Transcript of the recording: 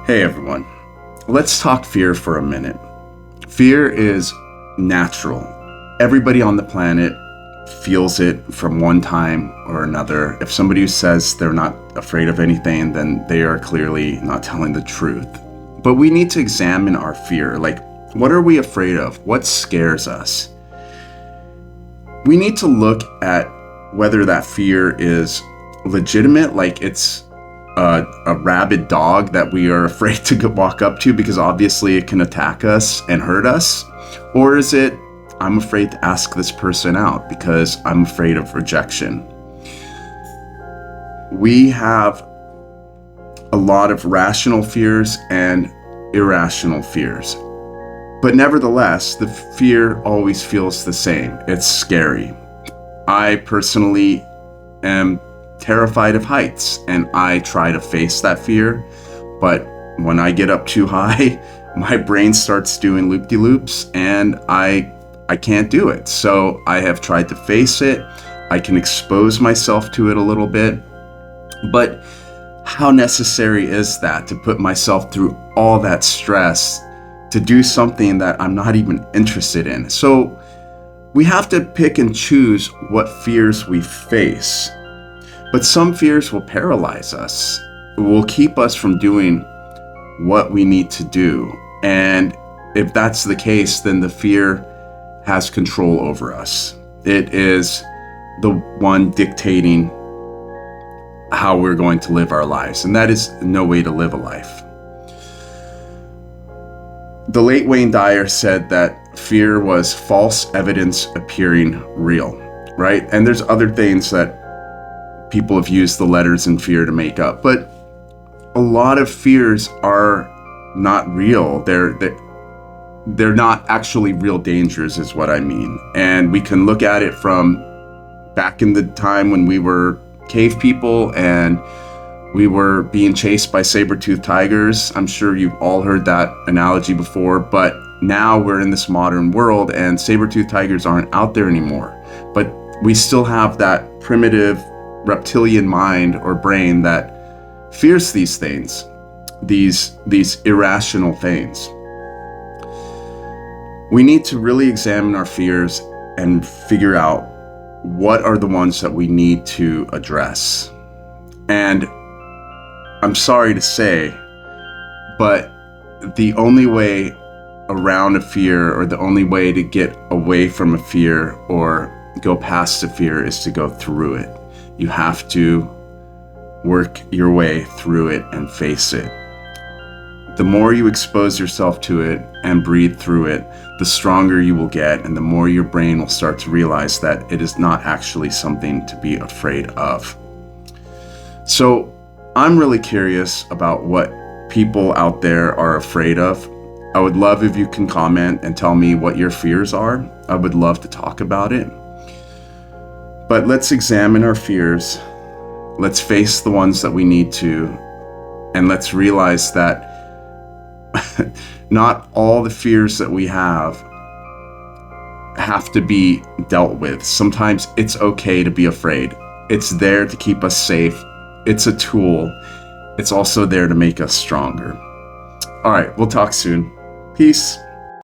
Hey everyone, let's talk fear for a minute. Fear is natural. Everybody on the planet feels it from one time or another. If somebody who says they're not afraid of anything, then they are clearly not telling the truth. But we need to examine our fear. Like, what are we afraid of? What scares us? We need to look at whether that fear is legitimate, like it's a rabid dog that we are afraid to walk up to because obviously it can attack us and hurt us? Or is it, I'm afraid to ask this person out because I'm afraid of rejection? We have a lot of rational fears and irrational fears. But nevertheless, the fear always feels the same. It's scary. I personally am terrified of heights, and I try to face that fear, but when I get up too high, my brain starts doing loop-de-loops and I can't do it. So I have tried to face it. I can expose myself to it a little bit, but how necessary is that to put myself through all that stress to do something that I'm not even interested in? So we have to pick and choose what fears we face. But some fears will paralyze us. It will keep us from doing what we need to do. And if that's the case, then the fear has control over us. It is the one dictating how we're going to live our lives. And that is no way to live a life. The late Wayne Dyer said that fear was false evidence appearing real, right? And there's other things that people have used the letters in fear to make up, but a lot of fears are not real. They're not actually real dangers, is what I mean. And we can look at it from back in the time when we were cave people and we were being chased by saber-toothed tigers. I'm sure you've all heard that analogy before, but now we're in this modern world and saber-toothed tigers aren't out there anymore. But we still have that primitive reptilian mind or brain that fears these things, these irrational things. We need to really examine our fears and figure out what are the ones that we need to address. And I'm sorry to say, but the only way around a fear, or the only way to get away from a fear or go past a fear, is to go through it. You have to work your way through it and face it. The more you expose yourself to it and breathe through it, the stronger you will get, and the more your brain will start to realize that it is not actually something to be afraid of. So I'm really curious about what people out there are afraid of. I would love if you can comment and tell me what your fears are. I would love to talk about it. But let's examine our fears. Let's face the ones that we need to. And let's realize that not all the fears that we have to be dealt with. Sometimes it's okay to be afraid. It's there to keep us safe. It's a tool. It's also there to make us stronger. All right, we'll talk soon. Peace.